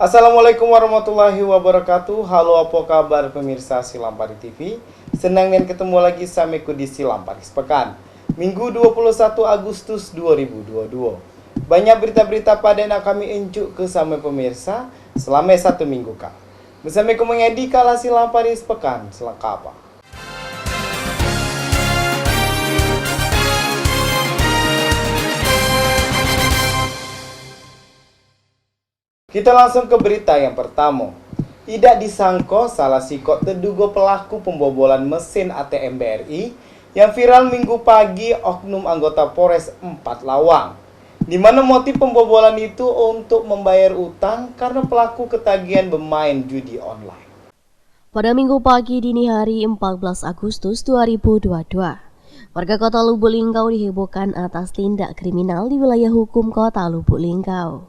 Assalamualaikum warahmatullahi wabarakatuh. Halo, apa kabar pemirsa Silampari TV? Senang dan ketemu lagi sameku di Silampari Sepekan Minggu 21 Agustus 2022. Banyak berita-berita pada yang kami enjuk ke sama pemirsa selama satu minggu kak. Bersama aku mengedi kala Silampari Sepekan selengkapnya. Kita langsung ke berita yang pertama. Tidak disangka salah sikok terduga pelaku pembobolan mesin ATM BRI yang viral minggu pagi oknum anggota Polres 4 Lawang. Di mana motif pembobolan itu untuk membayar utang karena pelaku ketagihan bermain judi online. Pada minggu pagi dini hari 14 Agustus 2022, warga kota Lubuk Linggau dihebohkan atas tindak kriminal di wilayah hukum kota Lubuk Linggau.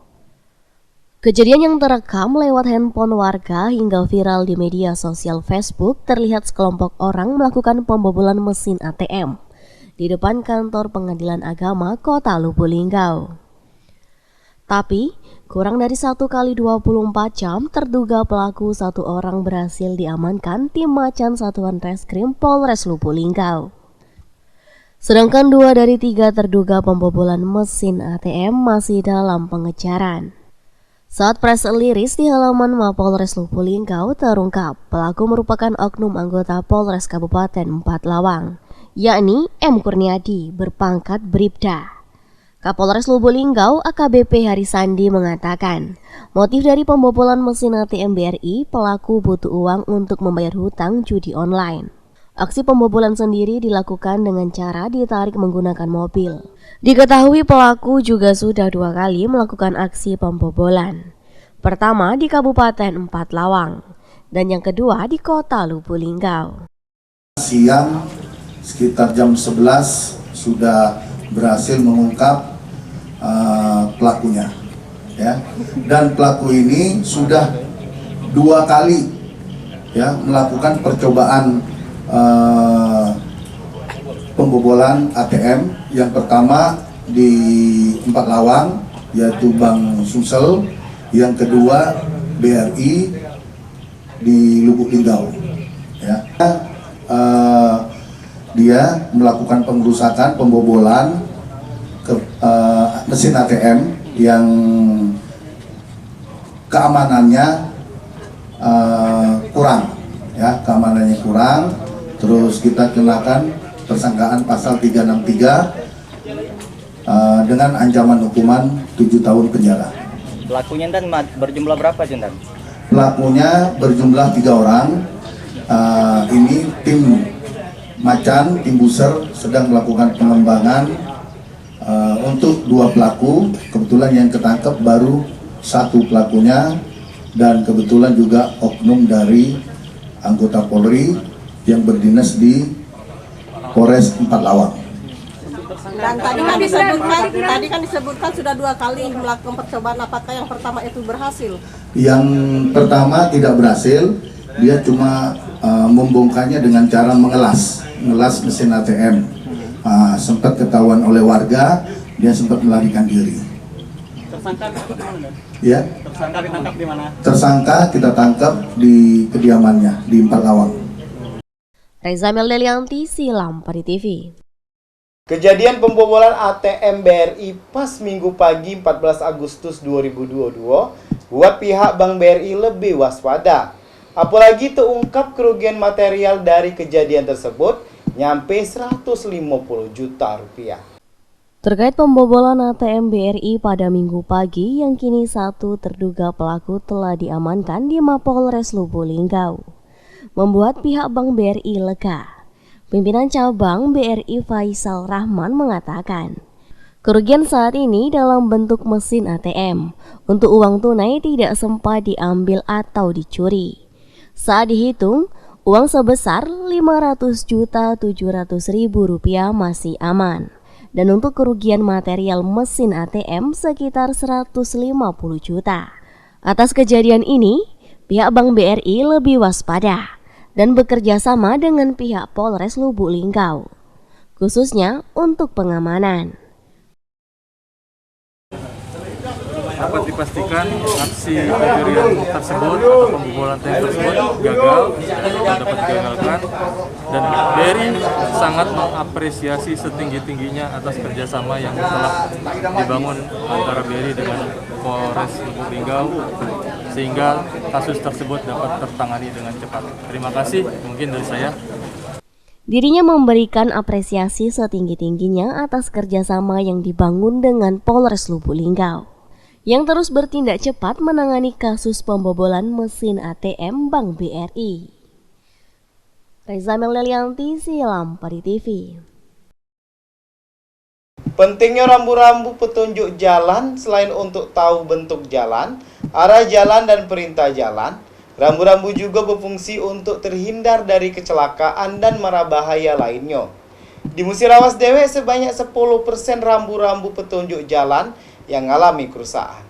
Kejadian yang terekam lewat handphone warga hingga viral di media sosial Facebook terlihat sekelompok orang melakukan pembobolan mesin ATM di depan kantor Pengadilan Agama Kota Lubuk Linggau. Tapi, kurang dari 1 kali 24 jam terduga pelaku satu orang berhasil diamankan tim Macan Satuan Reskrim Polres Lubuk Linggau. Sedangkan 2 dari 3 terduga pembobolan mesin ATM masih dalam pengejaran. Saat press release di halaman Mapolres Lubuk Linggau terungkap pelaku merupakan oknum anggota Polres Kabupaten 4 Lawang, yakni M. Kurniadi berpangkat Bribda. Kapolres Lubuk Linggau AKBP Harisandi mengatakan, motif dari pembobolan mesin ATM BRI pelaku butuh uang untuk membayar hutang judi online. Aksi pembobolan sendiri dilakukan dengan cara ditarik menggunakan mobil. Diketahui pelaku juga sudah 2 kali melakukan aksi pembobolan. Pertama di Kabupaten 4 Lawang dan yang kedua di Kota Lubuk Linggau. Siang sekitar jam 11 sudah berhasil mengungkap pelakunya, ya. Dan pelaku ini sudah 2 kali ya melakukan percobaan pembobolan ATM. Yang pertama di 4 Lawang yaitu Bank Sumsel, yang kedua BRI di Lubuk Linggau, ya. Dia melakukan pengrusakan pembobolan ke mesin ATM yang keamanannya kurang, ya, keamanannya kurang. Terus kita kenakan tersangkaan pasal 363 dengan ancaman hukuman 7 tahun penjara. Pelakunya dan berjumlah berapa Jundan? Pelakunya berjumlah 3 orang. Ini tim Macan, tim Buser sedang melakukan pengembangan untuk 2 pelaku. Kebetulan yang ketangkep baru 1 pelakunya, dan kebetulan juga oknum dari anggota Polri yang berdinas di Polres 4 Lawang. Dan tadi kan disebutkan sudah 2 kali melakukan percobaan. Apakah yang pertama itu berhasil? Yang pertama tidak berhasil, dia cuma membongkarnya dengan cara mengelas mesin ATM. Sempat ketahuan oleh warga, dia sempat melarikan diri. Tersangka Ya. Tersangka ditangkap di mana? Tersangka kita tangkap di kediamannya di 4 Lawang. Reza Meldelianti, Silampari TV. Kejadian pembobolan ATM BRI pas minggu pagi 14 Agustus 2022 buat pihak Bank BRI lebih waspada. Apalagi terungkap kerugian material dari kejadian tersebut nyampe 150 juta rupiah. Terkait pembobolan ATM BRI pada minggu pagi yang kini 1 terduga pelaku telah diamankan di Mapolres Lubuk Linggau, membuat pihak Bank BRI lega. Pimpinan cabang BRI Faisal Rahman mengatakan, kerugian saat ini dalam bentuk mesin ATM. Untuk uang tunai tidak sempat diambil atau dicuri. Saat dihitung, uang sebesar Rp500.700.000 masih aman. Dan untuk kerugian material mesin ATM sekitar 150 juta. Atas kejadian ini, pihak Bank BRI lebih waspada dan bekerja sama dengan pihak Polres Lubuk Linggau, khususnya untuk pengamanan. dapat dipastikan aksi pencurian tersebut atau pembobolan tank tersebut gagal atau dapat digagalkan, dan BRI sangat mengapresiasi setinggi-tingginya atas kerjasama yang telah dibangun antara BRI dengan Polres Lubuk Linggau sehingga kasus tersebut dapat tertangani dengan cepat. Terima kasih, mungkin dari saya. Dirinya memberikan apresiasi setinggi-tingginya atas kerjasama yang dibangun dengan Polres Lubuk Linggau yang terus bertindak cepat menangani kasus pembobolan mesin ATM Bank BRI. Reza Melelianti, Silam Pari TV. Pentingnya rambu-rambu petunjuk jalan selain untuk tahu bentuk jalan, arah jalan dan perintah jalan, rambu-rambu juga berfungsi untuk terhindar dari kecelakaan dan mara bahaya lainnya. Di Musirawas Dewe sebanyak 10% rambu-rambu petunjuk jalan yang mengalami kerusakan.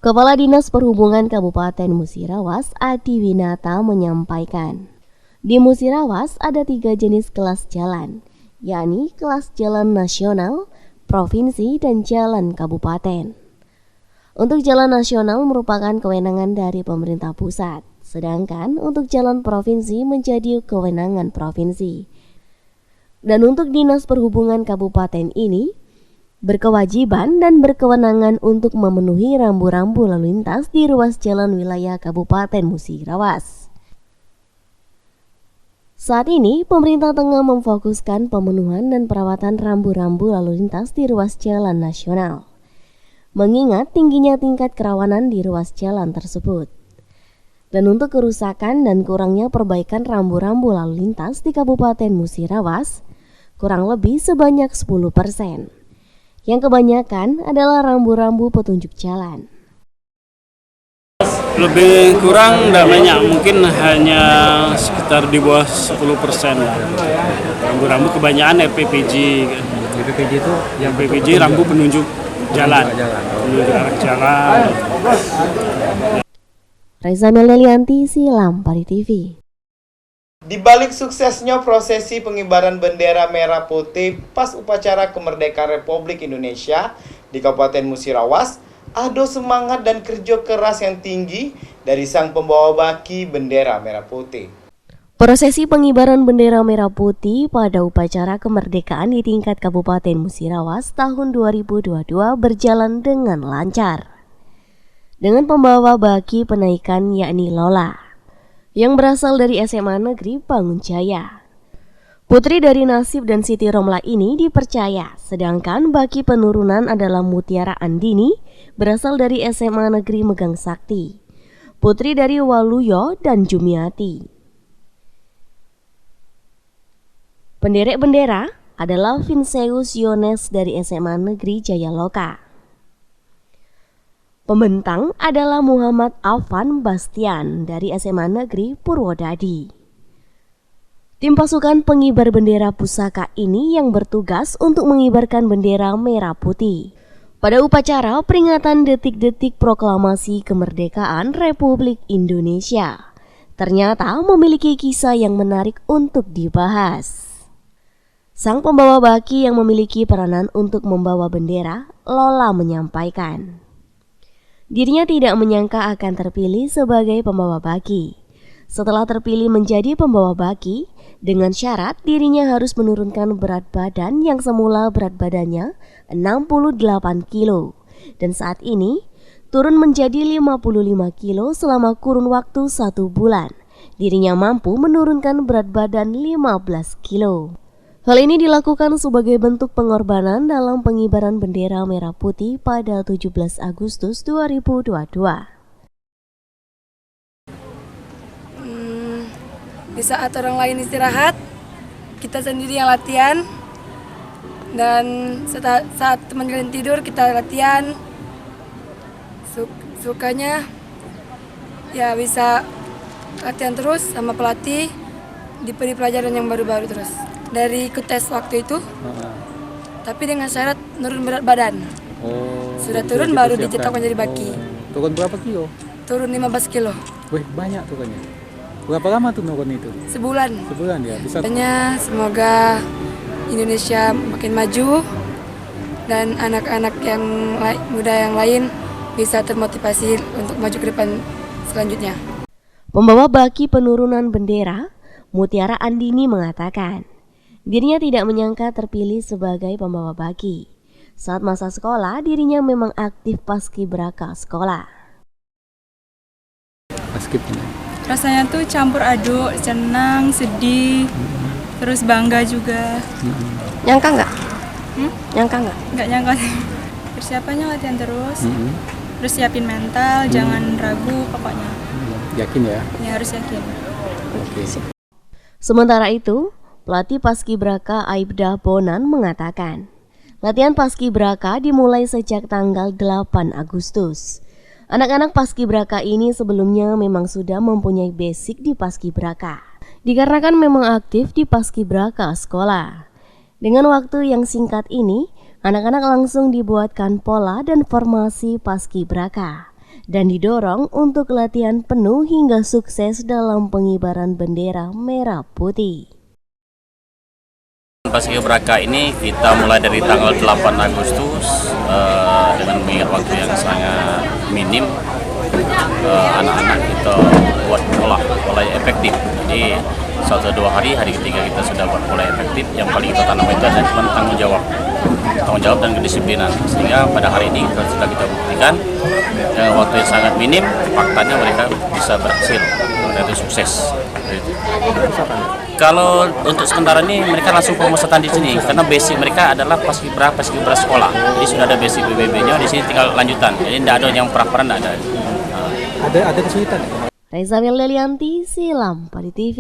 Kepala Dinas Perhubungan Kabupaten Musirawas, Adi Winata menyampaikan, di Musirawas ada 3 jenis kelas jalan, yakni kelas jalan nasional, provinsi, dan jalan kabupaten. Untuk jalan nasional merupakan kewenangan dari pemerintah pusat, sedangkan untuk jalan provinsi menjadi kewenangan provinsi. Dan untuk Dinas Perhubungan Kabupaten ini berkewajiban dan berkewenangan untuk memenuhi rambu-rambu lalu lintas di ruas jalan wilayah Kabupaten Musirawas. Saat ini, pemerintah tengah memfokuskan pemenuhan dan perawatan rambu-rambu lalu lintas di ruas jalan nasional, mengingat tingginya tingkat kerawanan di ruas jalan tersebut. Dan untuk kerusakan dan kurangnya perbaikan rambu-rambu lalu lintas di Kabupaten Musirawas, kurang lebih sebanyak 10%. Yang kebanyakan adalah rambu-rambu petunjuk jalan. Lebih kurang tidak banyak, mungkin hanya sekitar di bawah 10% lah. Rambu-rambu kebanyakan PPJ. PPJ itu yang PPJ rambu penunjuk jalan. Penunjuk arah jalan. Reza Melelianti, Silam Pari TV. Di balik suksesnya prosesi pengibaran bendera merah putih pas upacara kemerdekaan Republik Indonesia di Kabupaten Musirawas, ada semangat dan kerja keras yang tinggi dari sang pembawa baki bendera merah putih. Prosesi pengibaran bendera merah putih pada upacara kemerdekaan di tingkat Kabupaten Musirawas tahun 2022 berjalan dengan lancar. Dengan pembawa baki penaikan yakni Lola, yang berasal dari SMA Negeri Bangunjaya. Putri dari Nasib dan Siti Romla ini dipercaya, sedangkan baki penurunan adalah Mutiara Andini, berasal dari SMA Negeri Megang Sakti, putri dari Waluyo dan Jumiati. Penderek bendera adalah Vinceus Yones dari SMA Negeri Jayaloka. Pembentang adalah Muhammad Afan Bastian dari SMA Negeri Purwodadi. Tim pasukan pengibar bendera pusaka ini yang bertugas untuk mengibarkan bendera merah putih pada upacara peringatan detik-detik proklamasi kemerdekaan Republik Indonesia. Ternyata memiliki kisah yang menarik untuk dibahas. Sang pembawa baki yang memiliki peranan untuk membawa bendera, Lola menyampaikan, dirinya tidak menyangka akan terpilih sebagai pembawa baki. Setelah terpilih menjadi pembawa baki, dengan syarat dirinya harus menurunkan berat badan yang semula berat badannya 68 kilo dan saat ini turun menjadi 55 kilo selama kurun waktu 1 bulan. Dirinya mampu menurunkan berat badan 15 kilo. Hal ini dilakukan sebagai bentuk pengorbanan dalam pengibaran bendera merah putih pada 17 Agustus 2022. Di saat orang lain istirahat, kita sendiri yang latihan. Dan saat teman kalian tidur, kita latihan. Sukanya ya bisa latihan terus sama pelatih, diberi pelajaran yang baru-baru terus. Dari ikut tes waktu itu, tapi dengan syarat nurun berat badan. Sudah turun baru dicetak menjadi baki. Turun berapa kilo? Turun 15 kilo. Wih, banyak turunnya. Berapa lama tuh nurun itu? Sebulan. Sebulan ya? Bisa. Semoga Indonesia makin maju dan anak-anak yang muda yang lain bisa termotivasi untuk maju ke depan selanjutnya. Pembawa baki penurunan bendera, Mutiara Andini mengatakan, dirinya tidak menyangka terpilih sebagai pembawa baki. Saat masa sekolah, dirinya memang aktif paskibraka sekolah. Rasanya tuh campur aduk, senang, sedih, terus bangga juga. Nyangka nggak? Nyangka nggak? Nggak nyangka sih. Persiapannya latihan terus, terus siapin mental, jangan ragu pokoknya. Yakin ya? Ya harus yakin. Oke. Sementara itu, pelatih paskibraka Aibda Bonan mengatakan, latihan paskibraka dimulai sejak tanggal 8 Agustus. Anak-anak paskibraka ini sebelumnya memang sudah mempunyai basic di paskibraka, dikarenakan memang aktif di paskibraka sekolah. Dengan waktu yang singkat ini, anak-anak langsung dibuatkan pola dan formasi paskibraka dan didorong untuk latihan penuh hingga sukses dalam pengibaran bendera merah putih. Paskibraka ini kita mulai dari tanggal 8 Agustus dengan mengingat waktu yang sangat minim. Anak-anak kita buat pola yang efektif. Jadi 1-2 hari ketiga kita sudah buat pola efektif. Yang paling kita tanam itu adalah tanggung jawab dan kedisiplinan. Sehingga pada hari ini sudah kita buktikan waktu yang sangat minim, faktanya mereka bisa berhasil, mereka itu sukses. Kalau untuk sementara ini mereka langsung pemusatan di sini karena basic mereka adalah paskibra sekolah. Jadi sudah ada basic BBB-nya, di sini tinggal lanjutan. Jadi tidak ada yang pra-peran, tidak ada. Ada kesulitan. Reza Lelianti, Silam Pari TV.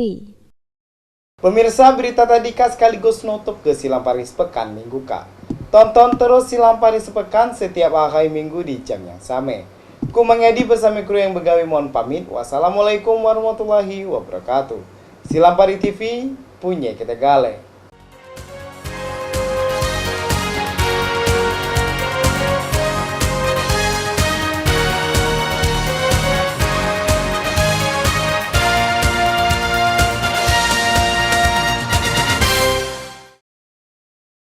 Pemirsa, berita tadi sekaligus nutup ke Silam Pari Sepekan Minggu Kak. Tonton terus Silam Pari Sepekan setiap hari Minggu di jam yang sama. Ku Mang Edi bersama kru yang begawe mohon pamit. Wassalamualaikum warahmatullahi wabarakatuh. Silam Pari TV punya kita gale.